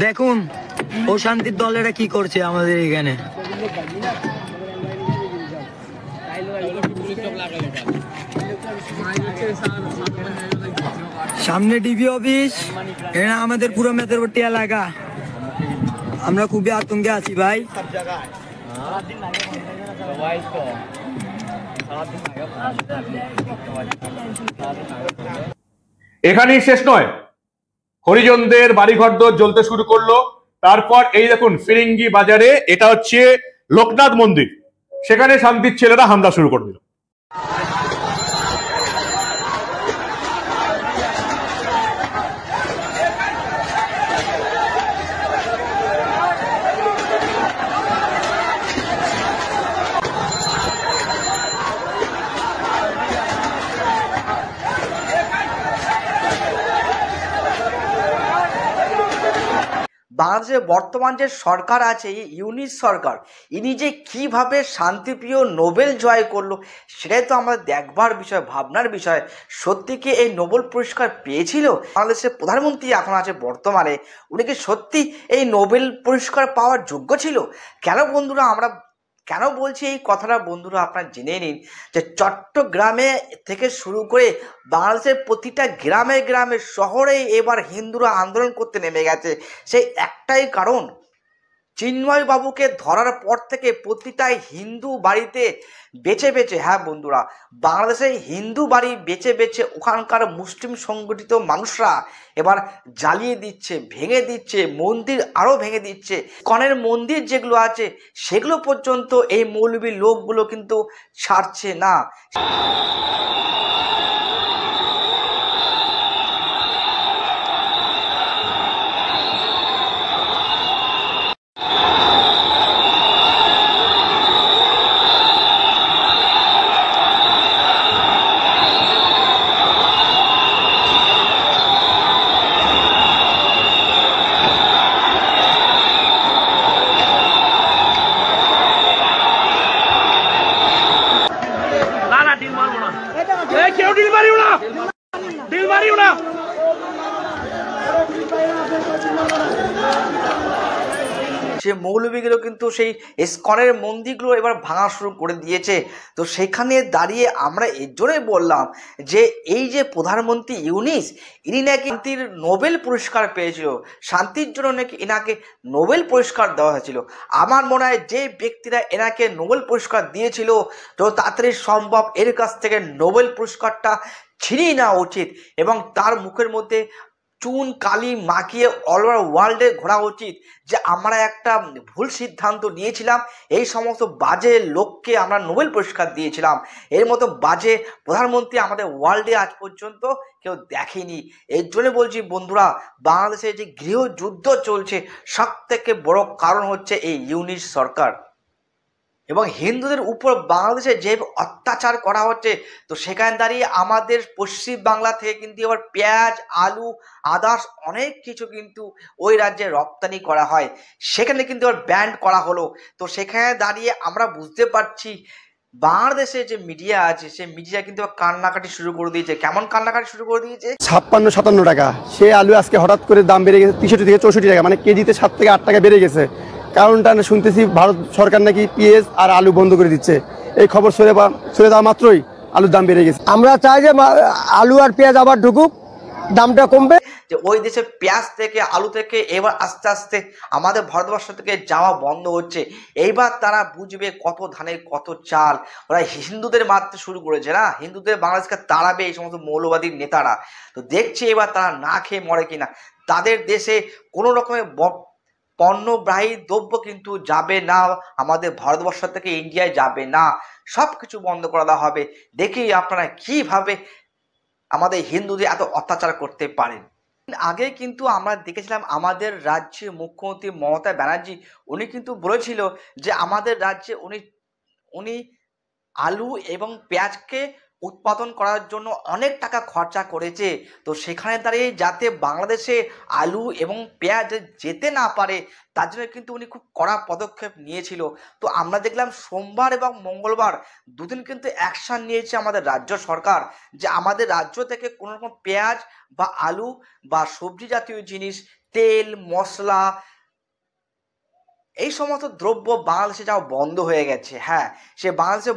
দেখুন অশান্তির দলেরা কি করছে আমাদের এখানে। সামনে ডিবি অফিস, এরা আমাদের পুরো মেদরপট্টি এলাকা। আমরা খুবই আতঙ্কে আছি ভাই। এখানেই শেষ নয়, হরিজনদের বাড়িঘরদোর জ্বলতে শুরু করলো। তারপর এই দেখুন ফিরিঙ্গি বাজারে, এটা হচ্ছে লোকনাথ মন্দির, সেখানে শান্তির ছেলেরা হামলা শুরু করে দিল। বাংলাদেশের বর্তমান যে সরকার আছে, ইউনিস সরকার, ইনি যে কিভাবে শান্তিপ্রিয় নোবেল জয় করলো সেটাই তো আমাদের দেখবার বিষয়, ভাবনার বিষয়। সত্যি কি এই নোবেল পুরস্কার পেয়েছিল বাংলাদেশের প্রধানমন্ত্রী এখন আছে বর্তমানে, উনি কি সত্যি এই নোবেল পুরস্কার পাওয়ার যোগ্য ছিল? কেন বন্ধুরা আমরা কেন বলছি এই কথাটা বন্ধুরা আপনারা জেনে নিন যে চট্টগ্রামে থেকে শুরু করে বাংলাদেশের প্রতিটা গ্রামে গ্রামে শহরে এবার হিন্দুরা আন্দোলন করতে নেমে গেছে। সেই একটাই কারণ, চিন্ময় বাবুকে ধরার পর থেকে প্রতিটা হিন্দু বাড়িতে বেছে বেছে, হ্যাঁ বন্ধুরা, বাংলাদেশে হিন্দু বাড়ি বেছে বেছে ওখানকার মুসলিম সংগঠিত মানুষরা এবার জ্বালিয়ে দিচ্ছে, ভেঙে দিচ্ছে, মন্দির আরও ভেঙে দিচ্ছে। কনের মন্দির যেগুলো আছে সেগুলো পর্যন্ত এই মৌলবী লোকগুলো কিন্তু ছাড়ছে না। সে মৌলবীগুলো কিন্তু সেই ইসকনের মন্দিরগুলো এবার ভাঙা শুরু করে দিয়েছে। তো সেখানে দাঁড়িয়ে আমরা এর জন্যই বললাম যে এই যে প্রধানমন্ত্রী ইউনিস, ইনি নাকি শান্তির নোবেল পুরস্কার পেয়েছিল, শান্তির জন্য নাকি এনাকে নোবেল পুরস্কার দেওয়া হয়েছিল। আমার মনে হয় যে ব্যক্তিরা এনাকে নোবেল পুরস্কার দিয়েছিল তো তাড়াতাড়ি সম্ভব এর কাছ থেকে নোবেল পুরস্কারটা ছিনিয়ে নেওয়া উচিত এবং তার মুখের মধ্যে চুন কালি মাখিয়ে অল ওভার ওয়ার্ল্ডে ঘোরা উচিত যে আমরা একটা ভুল সিদ্ধান্ত নিয়েছিলাম, এই সমস্ত বাজে লোককে আমরা নোবেল পুরস্কার দিয়েছিলাম। এর মতো বাজে প্রধানমন্ত্রী আমাদের ওয়ার্ল্ডে আজ পর্যন্ত কেউ দেখেনি। এর জন্য বলছি বন্ধুরা, বাংলাদেশে যে গৃহযুদ্ধ চলছে সব থেকে বড় কারণ হচ্ছে এই ইউনিস সরকার এবং হিন্দুদের উপর বাংলাদেশে যে অত্যাচার করা হচ্ছে। তো সেখানে দাঁড়িয়ে আমাদের পশ্চিম বাংলা থেকে কিন্তু এবার পেঁয়াজ, আলু, আদার্স অনেক কিছু কিন্তু ওই রাজ্যে রপ্তানি করা হয়, সেখানে কিন্তু এবার ব্যান করা হলো। তো সেখানে দাঁড়িয়ে আমরা বুঝতে পারছি বাংলাদেশে যে মিডিয়া আছে সেই মিডিয়া কিন্তু কান্নাকাটি শুরু করে দিয়েছে। কেমন কান্নাকাটি শুরু করে দিয়েছে? 56-57 টাকা সে আলু আজকে হঠাৎ করে দাম বেড়ে গেছে 63 থেকে 64 টাকা, মানে কেজিতে 7 থেকে 8 টাকা বেড়ে গেছে। কারণটা শুনতেছি ভারত সরকার নাকি পেঁয়াজ আর আলু বন্ধ করে দিচ্ছে। এই খবর ছড়ে দেওয়া মাত্রই আলুর দাম বেড়ে গেছে। আমরা চাই যে আলু আর পেঁয়াজ আবার ঢুকুক, দামটা কমবে। যে ওই দেশে পেঁয়াজ থেকে আলু থেকে এবার আস্তে আস্তে আমাদের ভারতবর্ষ থেকে যাওয়া বন্ধ হচ্ছে। এইবার তারা বুঝবে কত ধানের কত চাল। ওরা হিন্দুদের মারতে শুরু করেছে না, হিন্দুদের বাংলাদেশকে তাড়াবে এই সমস্ত মৌলবাদী নেতারা। তো দেখছি এবার তারা না খেয়ে মরে কিনা। তাদের দেশে কোনো রকমের পণ্যবাহী দ্রব্য কিন্তু যাবে না, আমাদের ভারতবর্ষ থেকে ইন্ডিয়ায় যাবে না, সব কিছু বন্ধ করে দেওয়া হবে। দেখি আপনারা কিভাবে আমাদের হিন্দুদের এত অত্যাচার করতে পারেন। আগে কিন্তু আমরা দেখেছিলাম আমাদের রাজ্যে মুখ্যমন্ত্রী মমতা ব্যানার্জি উনি কিন্তু বলেছিল যে আমাদের রাজ্যে উনি আলু এবং পেঁয়াজকে উৎপাদন করার জন্য অনেক টাকা খরচা করেছে। তো সেখানে দাঁড়িয়ে যাতে বাংলাদেশে আলু এবং পেঁয়াজ যেতে না পারে তার জন্য কিন্তু উনি খুব কড়া পদক্ষেপ নিয়েছিল। তো আমরা দেখলাম সোমবার এবং মঙ্গলবার দুদিন কিন্তু অ্যাকশন নিয়েছে আমাদের রাজ্য সরকার, যে আমাদের রাজ্য থেকে কোনো রকম পেঁয়াজ বা আলু বা সবজি জাতীয় জিনিস, তেল মশলা, এই সমস্ত দ্রব্য বাংলাদেশে যাওয়া বন্ধ হয়ে গেছে। হ্যাঁ, সে বাংলাদেশে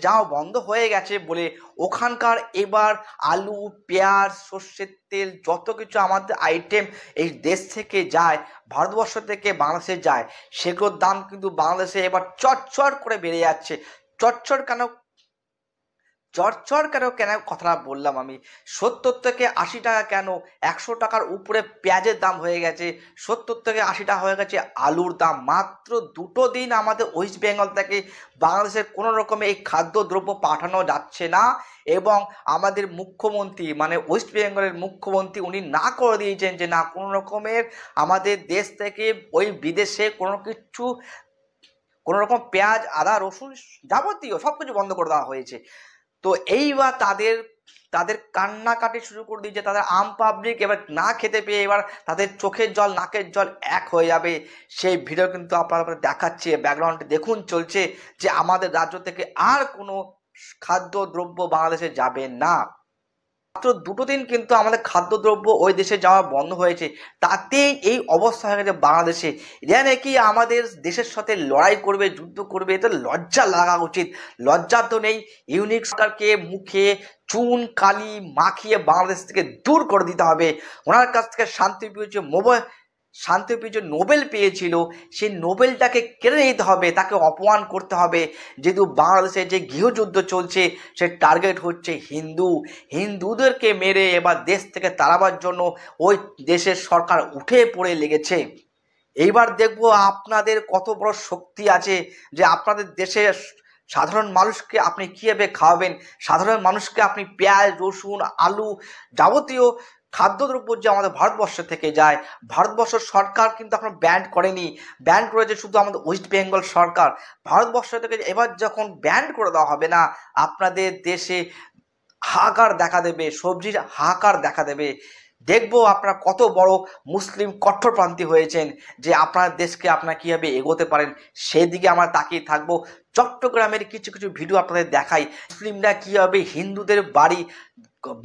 যাওয়া বন্ধ হয়ে গেছে বলে ওখানকার এবার আলু পেঁয়াজ সর্ষের তেল যত কিছু আমাদের আইটেম এই দেশ থেকে যায়, ভারতবর্ষ থেকে বাংলাদেশে যায়, সেগুলোর দাম কিন্তু বাংলাদেশে এবার চটচট করে বেড়ে যাচ্ছে। চটচট কেন কথাটা বললাম আমি, 70 থেকে 80 টাকা কেন, 100 টাকার উপরে পেঁয়াজের দাম হয়ে গেছে, 70 থেকে 80 টাকা হয়ে গেছে আলুর দাম। মাত্র 2 দিন আমাদের ওয়েস্ট বেঙ্গল থেকে বাংলাদেশের কোনো রকমে এই খাদ্যদ্রব্য পাঠানো যাচ্ছে না, এবং আমাদের মুখ্যমন্ত্রী মানে ওয়েস্ট বেঙ্গলের মুখ্যমন্ত্রী উনি না করে দিয়েছেন যে না, কোনো রকমের আমাদের দেশ থেকে ওই বিদেশে কোনো রকম পেঁয়াজ আদা রসুন যাবতীয় সব কিছু বন্ধ করে দেওয়া হয়েছে। তো এইবার তাদের কান্নাকাটি শুরু করে দিয়েছে, তাদের আম পাবলিক এবার না খেতে পেয়ে এবার তাদের চোখের জল নাকের জল এক হয়ে যাবে। সেই ভিডিও কিন্তু আপনারা দেখাচ্ছে, ব্যাকগ্রাউন্ডে দেখুন চলছে যে আমাদের রাজ্য থেকে আর কোনো খাদ্যদ্রব্য বাংলাদেশে যাবে না। মাত্র 2 দিন কিন্তু আমাদের খাদ্যদ্রব্য ওই দেশে যাওয়া বন্ধ হয়েছে, তাতেই এই অবস্থা হয়ে গেছে বাংলাদেশে। এরা নাকি আমাদের দেশের সাথে লড়াই করবে, যুদ্ধ করবে, এতে লজ্জা লাগা উচিত। লজ্জা তো নেই। ইউনিক সরকারকে মুখে চুন কালি মাখিয়ে বাংলাদেশ থেকে দূর করে দিতে হবে। ওনার কাছ থেকে শান্তিপ্রিয় যে নোবেল পেয়েছিল সেই নোবেলটাকে কেড়ে নিতে হবে, তাকে অপমান করতে হবে। যেহেতু বাংলাদেশে যে গৃহযুদ্ধ চলছে সে টার্গেট হচ্ছে হিন্দুদেরকে মেরে এবার দেশ থেকে তাড়াবার জন্য ওই দেশের সরকার উঠে পড়ে লেগেছে। এইবার দেখবো আপনাদের কত বড় শক্তি আছে যে আপনাদের দেশের সাধারণ মানুষকে আপনি কীভাবে খাওয়াবেন। সাধারণ মানুষকে আপনি পেঁয়াজ রসুন আলু যাবতীয় খাদ্যদ্রব্য যে আমাদের ভারতবর্ষ থেকে যায়, ভারতবর্ষ সরকার কিন্তু এখন ব্যান করেনি, ব্যান করেছে শুধু আমাদের ওয়েস্ট বেঙ্গল সরকার। ভারতবর্ষ থেকে এবার যখন ব্যান করে দেওয়া হবে না, আপনাদের দেশে হাহাকার দেখা দেবে, সবজির হাহাকার দেখা দেবে। দেখবো আপনারা কত বড় মুসলিম কট্টরপন্থী হয়েছেন, যে আপনার দেশকে আপনারা কীভাবে এগোতে পারেন সেদিকে আমরা তাকিয়ে থাকবো। চট্টগ্রামের কিছু ভিডিও আপনাদের দেখাই, মুসলিমরা কীভাবে হিন্দুদের বাড়ি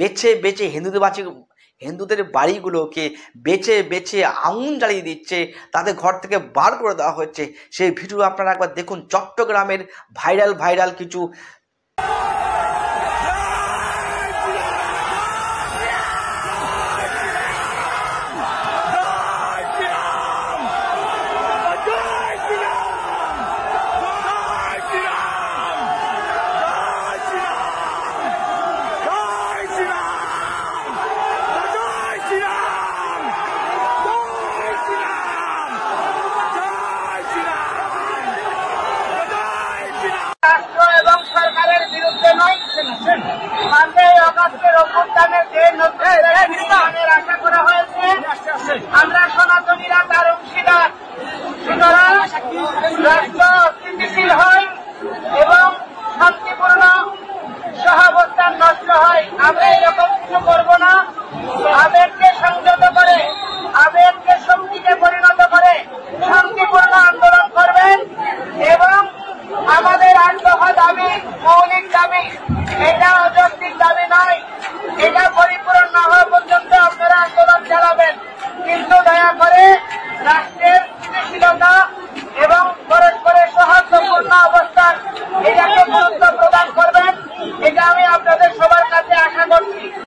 বেছে হিন্দুদের বাড়িগুলোকে বেছে আগুন জ্বালিয়ে দিচ্ছে, তাদের ঘর থেকে বার করে দেওয়া হচ্ছে। সেই ভিডিও আপনারা একবার দেখুন, চট্টগ্রামের ভাইরাল কিছু। রাষ্ট্র এবং সরকারের বিরুদ্ধে নয়, 5ই আগস্টের